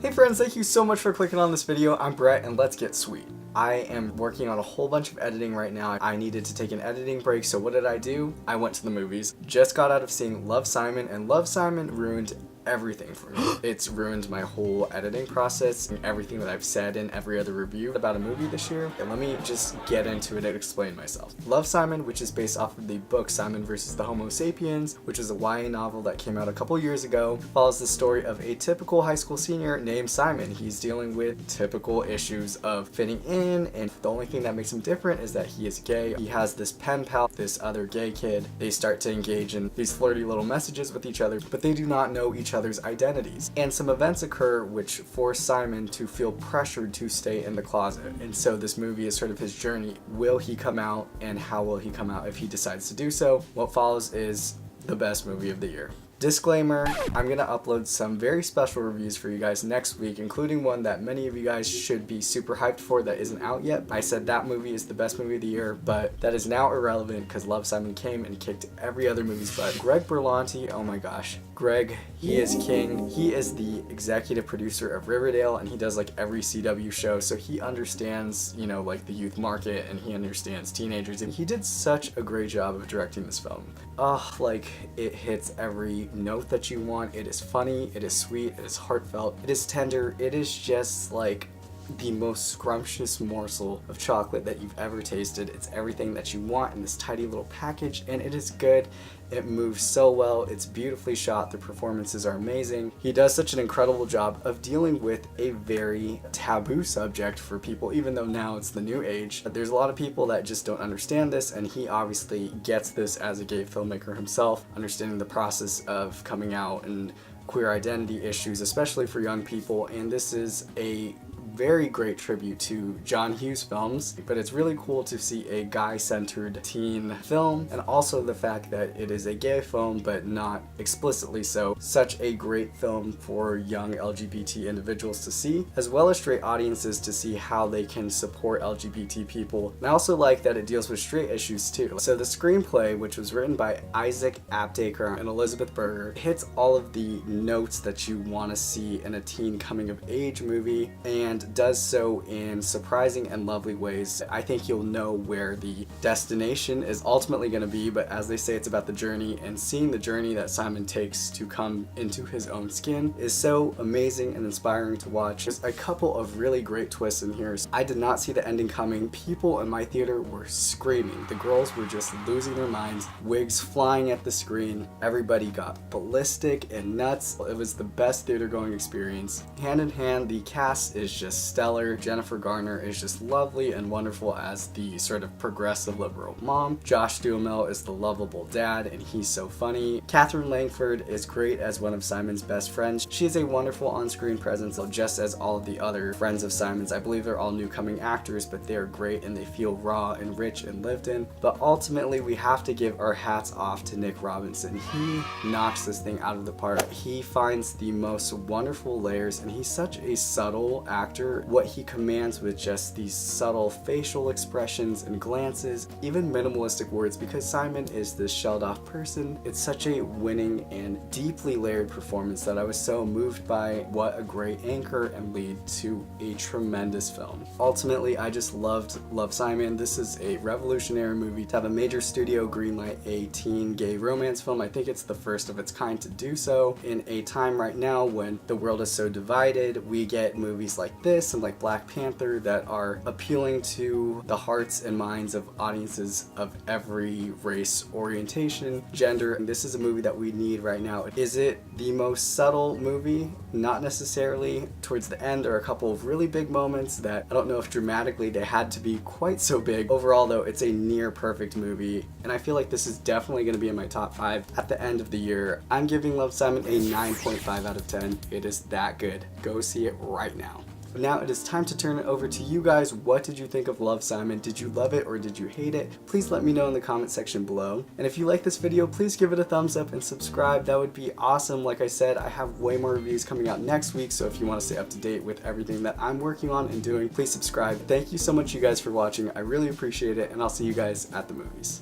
Hey friends, thank you so much for clicking on this video. I'm Brett and let's get sweet. I am working on a whole bunch of editing right now. I needed to take an editing break, so what did I do? I went to the movies. Just got out of seeing Love, Simon, and Love, Simon ruined everything for me. It's ruined my whole editing process and everything that I've said in every other review about a movie this year. And let me just get into it and explain myself. Love, Simon, which is based off of the book Simon vs. the Homo Sapiens, which is a YA novel that came out a couple years ago, follows the story of a typical high school senior named Simon. He's dealing with typical issues of fitting in, and the only thing that makes him different is that he is gay. He has this pen pal, this other gay kid. They start to engage in these flirty little messages with each other, but they do not know each other's identities. And some events occur which force Simon to feel pressured to stay in the closet. And so this movie is sort of his journey. Will he come out, and how will he come out if he decides to do so? What follows is the best movie of the year. Disclaimer, I'm gonna upload some very special reviews for you guys next week, including one that many of you guys should be super hyped for that isn't out yet. I said that movie is the best movie of the year, but that is now irrelevant because Love, Simon came and kicked every other movie's butt. Greg Berlanti, oh my gosh. Greg, he is king. He is the executive producer of Riverdale, and he does like every CW show, so he understands, you know, like the youth market, and he understands teenagers, and he did such a great job of directing this film. Like, it hits every note that you want. It is funny, it is sweet, it is heartfelt, it is tender, it is just like the most scrumptious morsel of chocolate that you've ever tasted. It's everything that you want in this tidy little package, and it is good. It moves so well, it's beautifully shot, the performances are amazing. He does such an incredible job of dealing with a very taboo subject for people, even though now it's the new age. There's a lot of people that just don't understand this, and he obviously gets this as a gay filmmaker himself, understanding the process of coming out and queer identity issues, especially for young people. And this is a very great tribute to John Hughes films, but it's really cool to see a guy-centered teen film, and also the fact that it is a gay film but not explicitly so. Such a great film for young LGBT individuals to see, as well as straight audiences to see how they can support LGBT people. And I also like that it deals with straight issues too. So the screenplay, which was written by Isaac Aptaker and Elizabeth Berger, hits all of the notes that you want to see in a teen coming of age movie, and does so in surprising and lovely ways. I think you'll know where the destination is ultimately going to be, but as they say, it's about the journey, and seeing the journey that Simon takes to come into his own skin is so amazing and inspiring to watch. There's a couple of really great twists in here. I did not see the ending coming. People in my theater were screaming. The girls were just losing their minds, wigs flying at the screen. Everybody got ballistic and nuts. It was the best theater going experience. Hand in hand, the cast is just stellar. Jennifer Garner is just lovely and wonderful as the sort of progressive liberal mom. Josh Duhamel is the lovable dad, and he's so funny. Catherine Langford is great as one of Simon's best friends. She is a wonderful on-screen presence, just as all of the other friends of Simon's. I believe they're all new-coming actors, but they're great and they feel raw and rich and lived in. But ultimately, we have to give our hats off to Nick Robinson. He knocks this thing out of the park. He finds the most wonderful layers, and he's such a subtle actor. What he commands with just these subtle facial expressions and glances, even minimalistic words, because Simon is this shelled off person. It's such a winning and deeply layered performance that I was so moved by. What a great anchor and lead to a tremendous film. Ultimately, I just loved Love, Simon. This is a revolutionary movie to have a major studio greenlight a teen gay romance film. I think it's the first of its kind to do so in a time right now when the world is so divided. We get movies like this and like Black Panther that are appealing to the hearts and minds of audiences of every race, orientation, gender, and this is a movie that we need right now. Is it the most subtle movie? Not necessarily. Towards the end are a couple of really big moments that I don't know if dramatically they had to be quite so big. Overall though, it's a near perfect movie, and I feel like this is definitely going to be in my top 5 at the end of the year. I'm giving Love, Simon a 9.5 out of 10. It is that good. Go see it right now. Now it is time to turn it over to you guys. What did you think of Love, Simon? Did you love it or did you hate it? Please let me know in the comment section below. And if you like this video, please give it a thumbs up and subscribe. That would be awesome. Like I said, I have way more reviews coming out next week, so if you want to stay up to date with everything that I'm working on and doing, please subscribe. Thank you so much, you guys, for watching. I really appreciate it, and I'll see you guys at the movies.